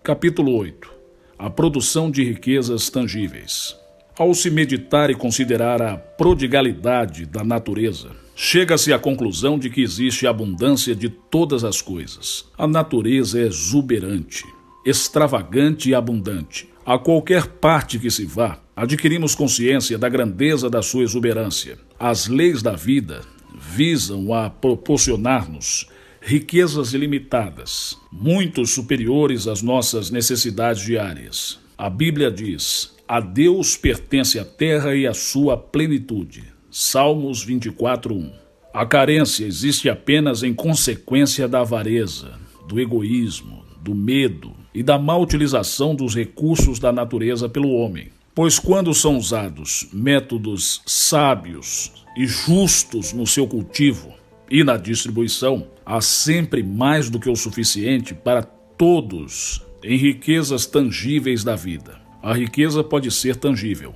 Capítulo 8. A produção de riquezas tangíveis. Ao se meditar e considerar a prodigalidade da natureza, chega-se à conclusão de que existe abundância de todas as coisas. A natureza é exuberante, extravagante e abundante. A qualquer parte que se vá, adquirimos consciência da grandeza da sua exuberância. As leis da vida visam a proporcionar-nos riquezas ilimitadas, muito superiores às nossas necessidades diárias. A Bíblia diz: a Deus pertence a terra e a sua plenitude. Salmos 24:1. A carência existe apenas em consequência da avareza, do egoísmo, do medo e da má utilização dos recursos da natureza pelo homem. Pois quando são usados métodos sábios e justos no seu cultivo e na distribuição, há sempre mais do que o suficiente para todos em riquezas tangíveis da vida. A riqueza pode ser tangível.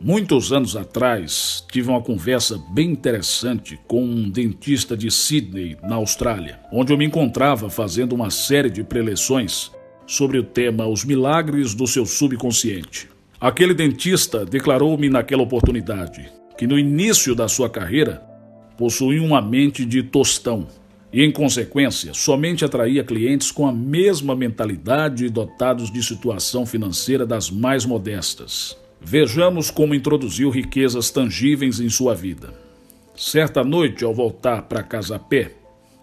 Muitos anos atrás, tive uma conversa bem interessante com um dentista de Sydney, na Austrália, onde eu me encontrava fazendo uma série de preleções sobre o tema Os Milagres do Seu Subconsciente. Aquele dentista declarou-me naquela oportunidade que no início da sua carreira possuía uma mente de tostão e, em consequência, somente atraía clientes com a mesma mentalidade e dotados de situação financeira das mais modestas. Vejamos como introduziu riquezas tangíveis em sua vida. Certa noite, ao voltar para casa a pé,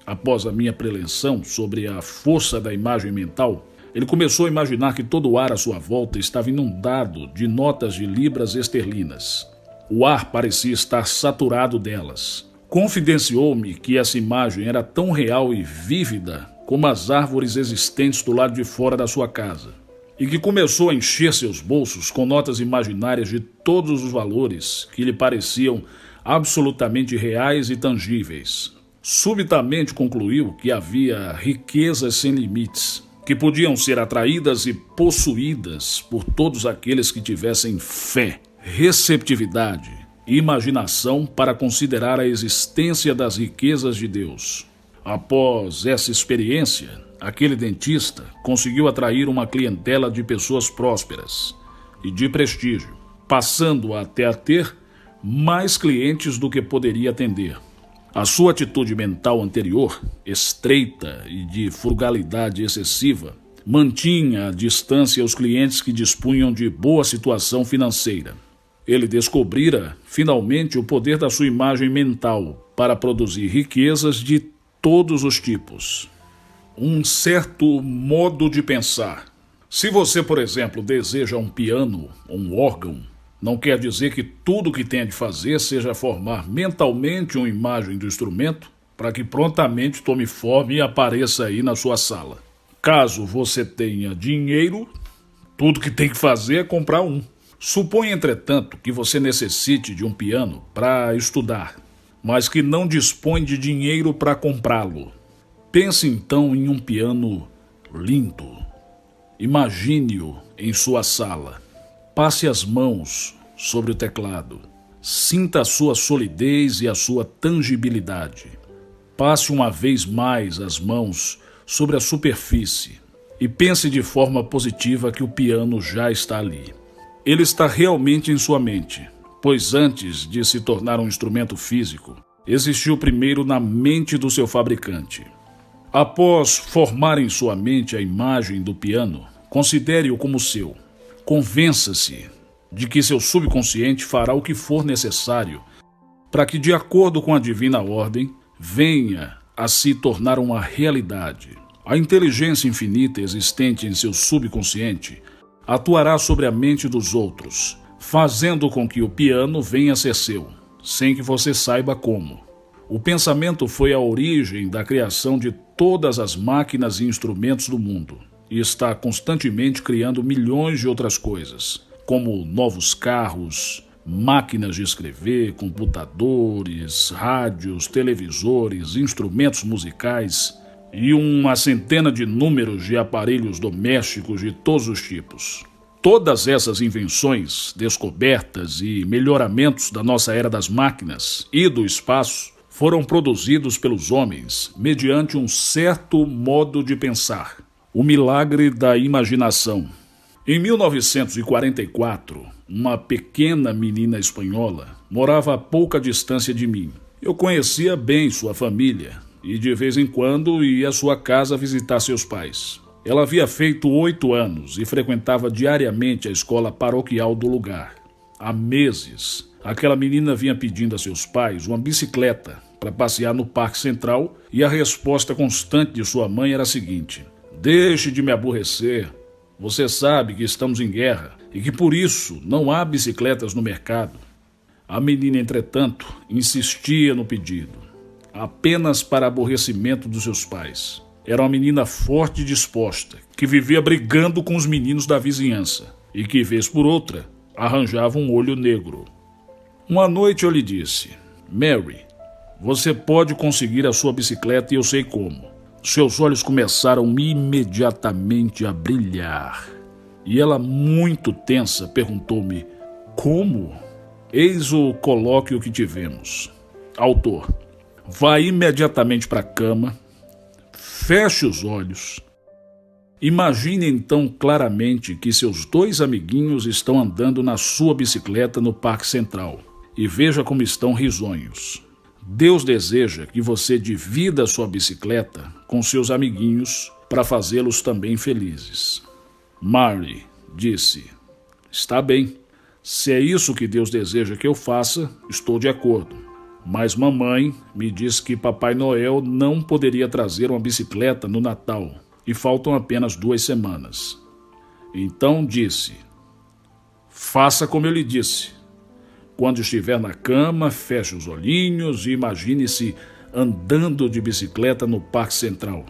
após a minha preleção sobre a força da imagem mental, ele começou a imaginar que todo o ar à sua volta estava inundado de notas de libras esterlinas. O ar parecia estar saturado delas. Confidenciou-me que essa imagem era tão real e vívida como as árvores existentes do lado de fora da sua casa, e que começou a encher seus bolsos com notas imaginárias de todos os valores que lhe pareciam absolutamente reais e tangíveis. Subitamente concluiu que havia riquezas sem limites, que podiam ser atraídas e possuídas por todos aqueles que tivessem fé, receptividade e imaginação para considerar a existência das riquezas de Deus. Após essa experiência, aquele dentista conseguiu atrair uma clientela de pessoas prósperas e de prestígio, passando até a ter mais clientes do que poderia atender. A sua atitude mental anterior, estreita e de frugalidade excessiva, mantinha à distância os clientes que dispunham de boa situação financeira. Ele descobrira, finalmente, o poder da sua imagem mental para produzir riquezas de todos os tipos. Um certo modo de pensar. Se você, por exemplo, deseja um piano ou um órgão, não quer dizer que tudo o que tem de fazer seja formar mentalmente uma imagem do instrumento para que prontamente tome forma e apareça aí na sua sala. Caso você tenha dinheiro, tudo que tem que fazer é comprar um. Suponha, entretanto, que você necessite de um piano para estudar, mas que não dispõe de dinheiro para comprá-lo. Pense então em um piano lindo. Imagine-o em sua sala. Passe as mãos sobre o teclado. Sinta a sua solidez e a sua tangibilidade. Passe uma vez mais as mãos sobre a superfície e pense de forma positiva que o piano já está ali. Ele está realmente em sua mente, pois antes de se tornar um instrumento físico, existiu primeiro na mente do seu fabricante. Após formar em sua mente a imagem do piano, considere-o como seu. Convença-se de que seu subconsciente fará o que for necessário para que, de acordo com a divina ordem, venha a se tornar uma realidade. A inteligência infinita existente em seu subconsciente atuará sobre a mente dos outros, fazendo com que o piano venha a ser seu, sem que você saiba como. O pensamento foi a origem da criação de todas as máquinas e instrumentos do mundo, e está constantemente criando milhões de outras coisas, como novos carros, máquinas de escrever, computadores, rádios, televisores, instrumentos musicais e uma centena de números de aparelhos domésticos de todos os tipos. Todas essas invenções, descobertas e melhoramentos da nossa era das máquinas e do espaço foram produzidos pelos homens mediante um certo modo de pensar. O milagre da imaginação. Em 1944, uma pequena menina espanhola morava a pouca distância de mim. Eu conhecia bem sua família e de vez em quando ia à sua casa visitar seus pais. Ela havia feito 8 anos e frequentava diariamente a escola paroquial do lugar. Há meses, aquela menina vinha pedindo a seus pais uma bicicleta para passear no Parque Central e a resposta constante de sua mãe era a seguinte: "Deixe de me aborrecer. Você sabe que estamos em guerra e que por isso não há bicicletas no mercado." A menina, entretanto, insistia no pedido, apenas para aborrecimento dos seus pais. Era uma menina forte e disposta, que vivia brigando com os meninos da vizinhança e que, vez por outra, arranjava um olho negro. Uma noite eu lhe disse: "Mary, você pode conseguir a sua bicicleta e eu sei como." Seus olhos começaram imediatamente a brilhar. E ela, muito tensa, perguntou-me: "Como?" Eis o colóquio que tivemos. Autor: vá imediatamente para a cama, feche os olhos. Imagine então claramente que seus 2 amiguinhos estão andando na sua bicicleta no Parque Central e veja como estão risonhos. Deus deseja que você divida sua bicicleta com seus amiguinhos para fazê-los também felizes. Mary disse: "Está bem. Se é isso que Deus deseja que eu faça, estou de acordo. Mas mamãe me disse que Papai Noel não poderia trazer uma bicicleta no Natal e faltam apenas 2 semanas. Então disse: faça como eu lhe disse. Quando estiver na cama, feche os olhinhos e imagine-se andando de bicicleta no Parque Central.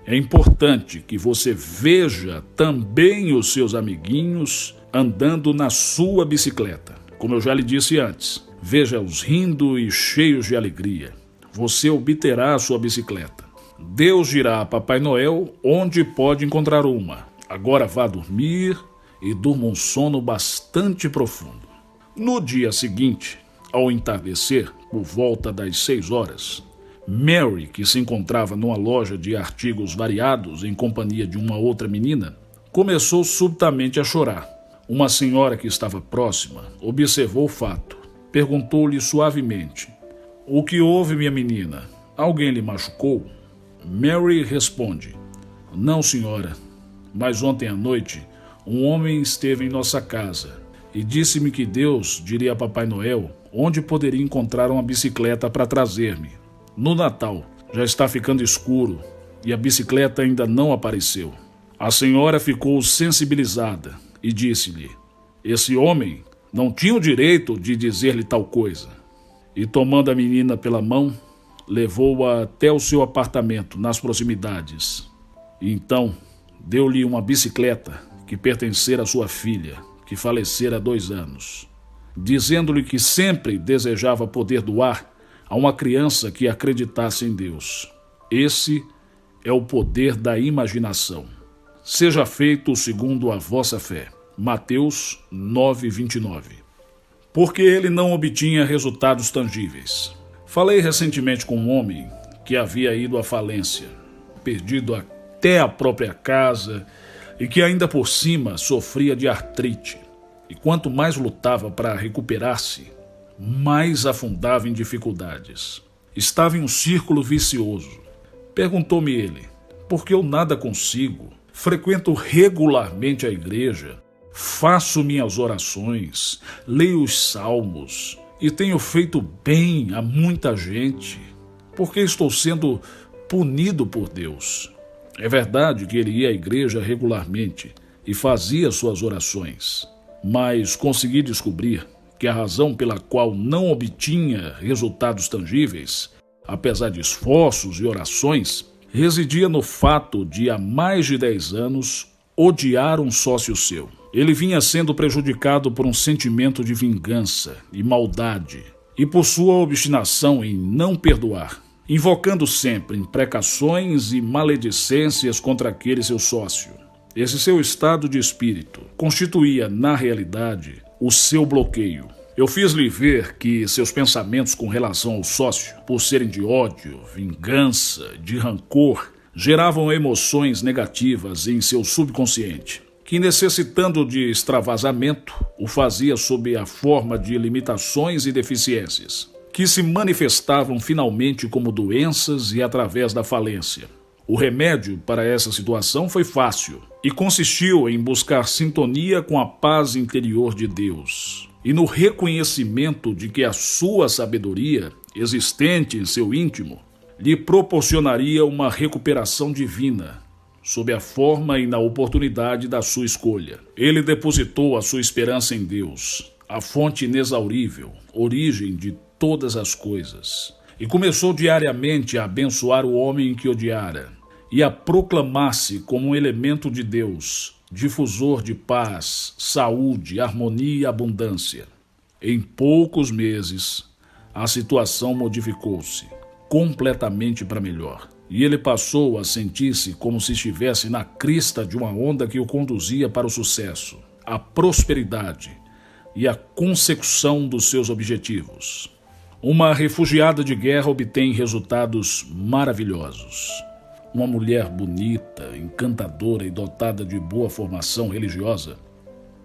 É importante que você veja também os seus amiguinhos andando na sua bicicleta. Como eu já lhe disse antes, veja-os rindo e cheios de alegria. Você obterá a sua bicicleta. Deus dirá a Papai Noel onde pode encontrar uma. Agora vá dormir e durma um sono bastante profundo." No dia seguinte, ao entardecer, por volta das 6 horas, Mary, que se encontrava numa loja de artigos variados em companhia de uma outra menina, começou subitamente a chorar. Uma senhora que estava próxima observou o fato. Perguntou-lhe suavemente: "O que houve, minha menina? Alguém lhe machucou?" Mary responde: "Não, senhora, mas ontem à noite um homem esteve em nossa casa e disse-me que Deus diria a Papai Noel onde poderia encontrar uma bicicleta para trazer-me. No Natal já está ficando escuro e a bicicleta ainda não apareceu." A senhora ficou sensibilizada e disse-lhe: "Esse homem não tinha o direito de dizer-lhe tal coisa." E tomando a menina pela mão, levou-a até o seu apartamento nas proximidades. E então deu-lhe uma bicicleta que pertencera à sua filha, que falecera há 2 anos, dizendo-lhe que sempre desejava poder doar a uma criança que acreditasse em Deus. Esse é o poder da imaginação. Seja feito segundo a vossa fé. Mateus 9:29. Porque ele não obtinha resultados tangíveis. Falei recentemente com um homem que havia ido à falência, perdido até a própria casa e que ainda por cima sofria de artrite. E quanto mais lutava para recuperar-se, mais afundava em dificuldades. Estava em um círculo vicioso. Perguntou-me ele: "Por que eu nada consigo? Frequento regularmente a igreja, faço minhas orações, leio os salmos e tenho feito bem a muita gente. Por que estou sendo punido por Deus?" É verdade que ele ia à igreja regularmente e fazia suas orações, mas consegui descobrir que a razão pela qual não obtinha resultados tangíveis, apesar de esforços e orações, residia no fato de, há mais de 10 anos, odiar um sócio seu. Ele vinha sendo prejudicado por um sentimento de vingança e maldade, e por sua obstinação em não perdoar, invocando sempre imprecações e maledicências contra aquele seu sócio. Esse seu estado de espírito constituía, na realidade, o seu bloqueio. Eu fiz-lhe ver que seus pensamentos com relação ao sócio, por serem de ódio, vingança, de rancor, geravam emoções negativas em seu subconsciente, que, necessitando de extravasamento, o fazia sob a forma de limitações e deficiências, que se manifestavam finalmente como doenças e através da falência. O remédio para essa situação foi fácil e consistiu em buscar sintonia com a paz interior de Deus e no reconhecimento de que a sua sabedoria, existente em seu íntimo, lhe proporcionaria uma recuperação divina, sob a forma e na oportunidade da sua escolha. Ele depositou a sua esperança em Deus, a fonte inexaurível, origem de todas as coisas, e começou diariamente a abençoar o homem que odiara e a proclamar-se como um elemento de Deus, difusor de paz, saúde, harmonia e abundância. Em poucos meses, a situação modificou-se completamente para melhor, e ele passou a sentir-se como se estivesse na crista de uma onda que o conduzia para o sucesso, a prosperidade e a consecução dos seus objetivos. Uma refugiada de guerra obtém resultados maravilhosos. Uma mulher bonita, encantadora e dotada de boa formação religiosa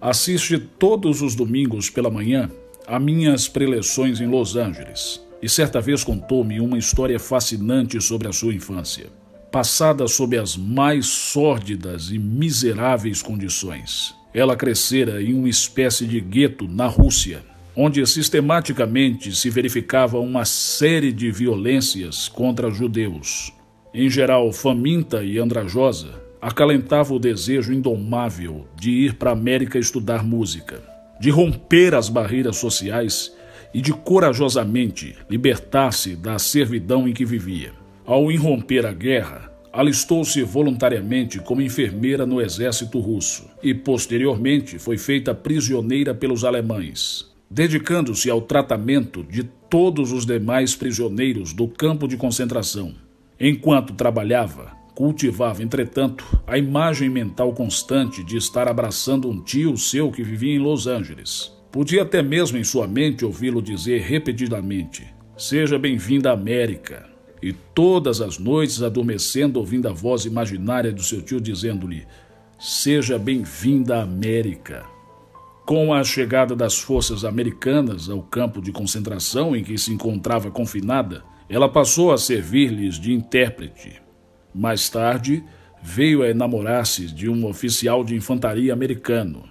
assiste todos os domingos pela manhã a minhas preleções em Los Angeles e certa vez contou-me uma história fascinante sobre a sua infância, passada sob as mais sórdidas e miseráveis condições. Ela crescera em uma espécie de gueto na Rússia, onde sistematicamente se verificava uma série de violências contra judeus. Em geral faminta e andrajosa, acalentava o desejo indomável de ir para a América estudar música, de romper as barreiras sociais e de corajosamente libertar-se da servidão em que vivia. Ao irromper a guerra, alistou-se voluntariamente como enfermeira no exército russo e, posteriormente, foi feita prisioneira pelos alemães, dedicando-se ao tratamento de todos os demais prisioneiros do campo de concentração. Enquanto trabalhava, cultivava, entretanto, a imagem mental constante de estar abraçando um tio seu que vivia em Los Angeles. Podia até mesmo em sua mente ouvi-lo dizer repetidamente: "Seja bem-vinda à América", e todas as noites adormecendo ouvindo a voz imaginária do seu tio dizendo-lhe: "Seja bem-vinda à América". Com a chegada das forças americanas ao campo de concentração em que se encontrava confinada, ela passou a servir-lhes de intérprete. Mais tarde, veio a enamorar-se de um oficial de infantaria americano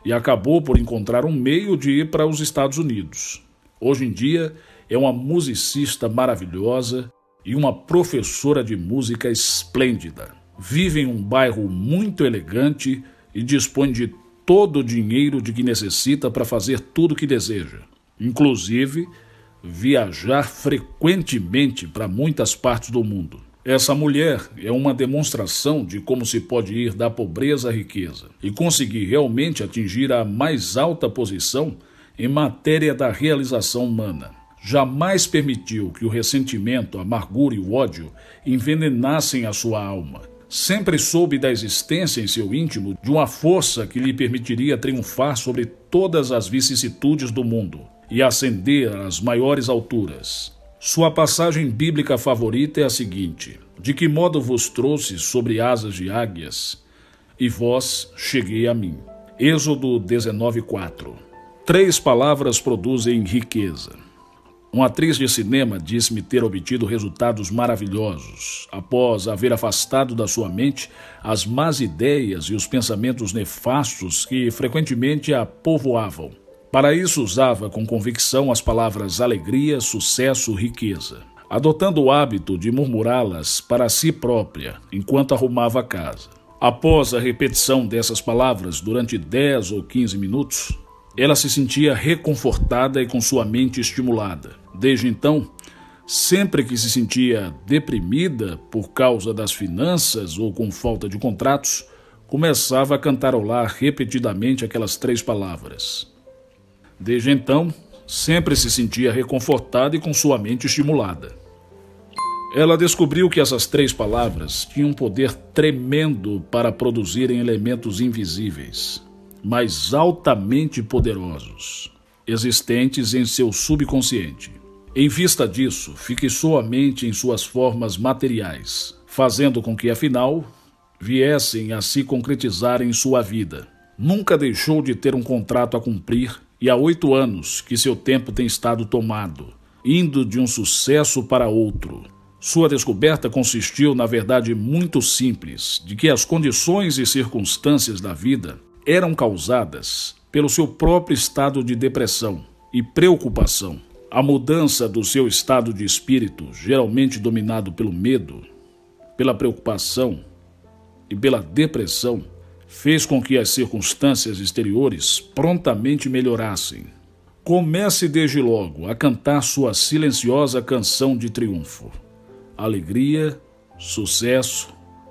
e acabou por encontrar um meio de ir para os Estados Unidos. Hoje em dia, é uma musicista maravilhosa e uma professora de música esplêndida. Vive em um bairro muito elegante e dispõe de todo o dinheiro de que necessita para fazer tudo o que deseja, inclusive viajar frequentemente para muitas partes do mundo. Essa mulher é uma demonstração de como se pode ir da pobreza à riqueza e conseguir realmente atingir a mais alta posição em matéria da realização humana. Jamais permitiu que o ressentimento, a amargura e o ódio envenenassem a sua alma. Sempre soube da existência em seu íntimo de uma força que lhe permitiria triunfar sobre todas as vicissitudes do mundo e ascender às maiores alturas. Sua passagem bíblica favorita é a seguinte: "De que modo vos trouxe sobre asas de águias, e vós cheguei a mim." Êxodo 19:4. 3 palavras produzem riqueza. Uma atriz de cinema disse-me ter obtido resultados maravilhosos após haver afastado da sua mente as más ideias e os pensamentos nefastos que frequentemente a povoavam. Para isso usava com convicção as palavras alegria, sucesso, riqueza, adotando o hábito de murmurá-las para si própria enquanto arrumava a casa. Após a repetição dessas palavras durante 10 ou 15 minutos, ela se sentia reconfortada e com sua mente estimulada. Desde então, sempre que se sentia deprimida por causa das finanças ou com falta de contratos, começava a cantarolar repetidamente aquelas 3 palavras. Desde então, sempre se sentia reconfortada e com sua mente estimulada. Ela descobriu que essas 3 palavras tinham um poder tremendo para produzirem elementos invisíveis, mas altamente poderosos, existentes em seu subconsciente. Em vista disso, fixou a mente em suas formas materiais, fazendo com que, afinal, viessem a se concretizar em sua vida. Nunca deixou de ter um contrato a cumprir e há 8 anos que seu tempo tem estado tomado, indo de um sucesso para outro. Sua descoberta consistiu, na verdade, muito simples, de que as condições e circunstâncias da vida eram causadas pelo seu próprio estado de depressão e preocupação. A mudança do seu estado de espírito, geralmente dominado pelo medo, pela preocupação e pela depressão, fez com que as circunstâncias exteriores prontamente melhorassem. Comece desde logo a cantar sua silenciosa canção de triunfo. Alegria, sucesso,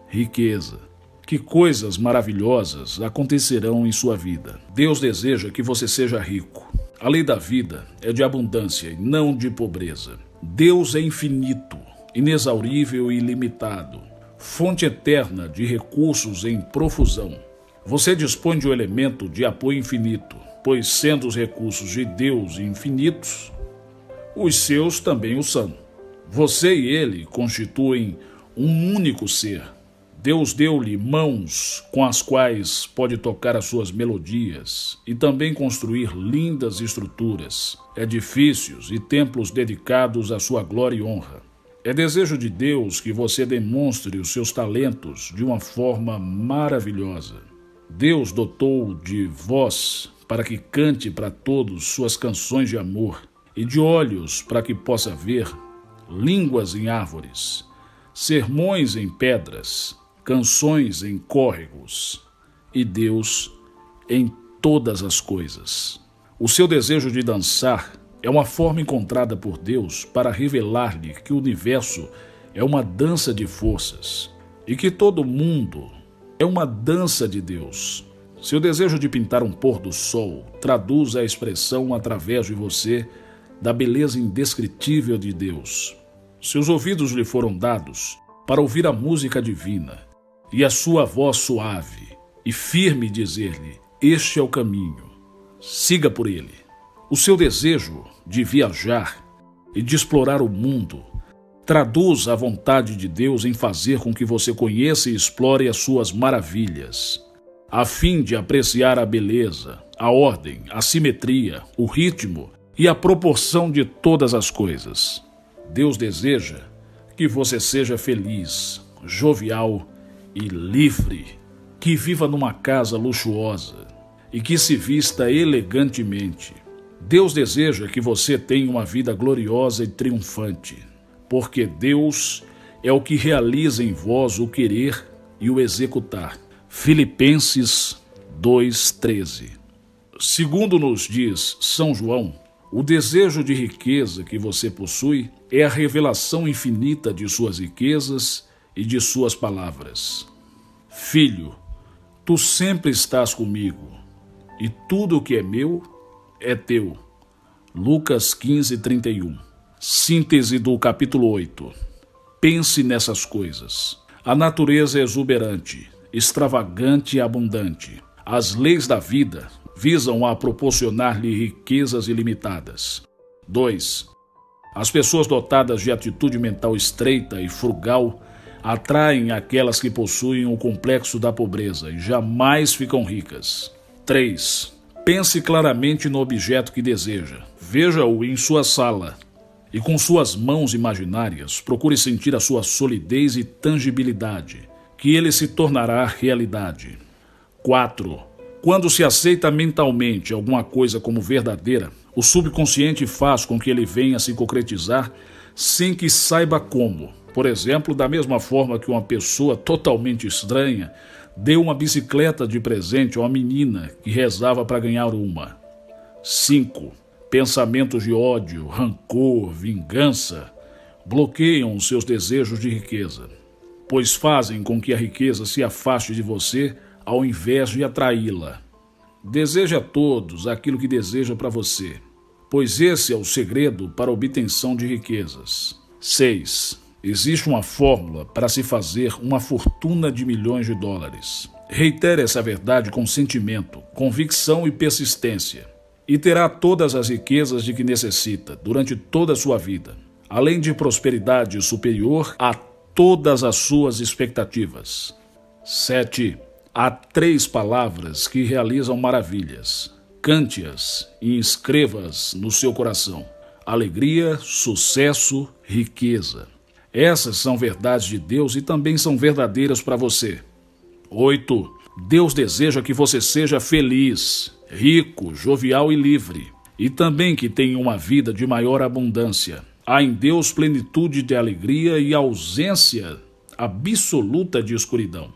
riqueza. Que coisas maravilhosas acontecerão em sua vida. Deus deseja que você seja rico. A lei da vida é de abundância e não de pobreza. Deus é infinito, inexaurível e ilimitado, fonte eterna de recursos em profusão. Você dispõe de um elemento de apoio infinito, pois sendo os recursos de Deus infinitos, os seus também o são. Você e ele constituem um único ser. Deus deu-lhe mãos com as quais pode tocar as suas melodias e também construir lindas estruturas, edifícios e templos dedicados à sua glória e honra. É desejo de Deus que você demonstre os seus talentos de uma forma maravilhosa. Deus dotou de voz para que cante para todos suas canções de amor e de olhos para que possa ver, línguas em árvores, sermões em pedras, canções em córregos e Deus em todas as coisas. O seu desejo de dançar é uma forma encontrada por Deus para revelar-lhe que o universo é uma dança de forças e que todo mundo é uma dança de Deus. Seu desejo de pintar um pôr do sol traduz a expressão através de você da beleza indescritível de Deus. Seus ouvidos lhe foram dados para ouvir a música divina e a sua voz suave e firme dizer-lhe: este é o caminho, siga por ele. O seu desejo de viajar e de explorar o mundo traduz a vontade de Deus em fazer com que você conheça e explore as suas maravilhas, a fim de apreciar a beleza, a ordem, a simetria, o ritmo e a proporção de todas as coisas. Deus deseja que você seja feliz, jovial e livre, que viva numa casa luxuosa e que se vista elegantemente. Deus deseja que você tenha uma vida gloriosa e triunfante, porque Deus é o que realiza em vós o querer e o executar. Filipenses 2:13. Segundo nos diz São João, o desejo de riqueza que você possui é a revelação infinita de suas riquezas e de suas palavras. Filho, tu sempre estás comigo, e tudo o que é meu é teu. Lucas 15:31. Síntese do capítulo 8. Pense nessas coisas. A natureza é exuberante, extravagante e abundante. As leis da vida visam a proporcionar-lhe riquezas ilimitadas. 2. As pessoas dotadas de atitude mental estreita e frugal atraem aquelas que possuem o complexo da pobreza e jamais ficam ricas. 3. Pense claramente no objeto que deseja. Veja-o em sua sala e com suas mãos imaginárias procure sentir a sua solidez e tangibilidade, que ele se tornará realidade. 4. Quando se aceita mentalmente alguma coisa como verdadeira, o subconsciente faz com que ele venha a se concretizar sem que saiba como. Por exemplo, da mesma forma que uma pessoa totalmente estranha deu uma bicicleta de presente a uma menina que rezava para ganhar uma. 5. Pensamentos de ódio, rancor, vingança bloqueiam os seus desejos de riqueza, pois fazem com que a riqueza se afaste de você ao invés de atraí-la. Deseje a todos aquilo que deseja para você, pois esse é o segredo para a obtenção de riquezas. 6. Existe uma fórmula para se fazer uma fortuna de milhões de dólares. Reitere essa verdade com sentimento, convicção e persistência, e terá todas as riquezas de que necessita durante toda a sua vida, além de prosperidade superior a todas as suas expectativas. 7. Há 3 palavras que realizam maravilhas. Cante-as e escreva-as no seu coração: alegria, sucesso, riqueza. Essas são verdades de Deus e também são verdadeiras para você. 8. Deus deseja que você seja feliz, rico, jovial e livre, e também que tenha uma vida de maior abundância. Há em Deus plenitude de alegria e ausência absoluta de escuridão.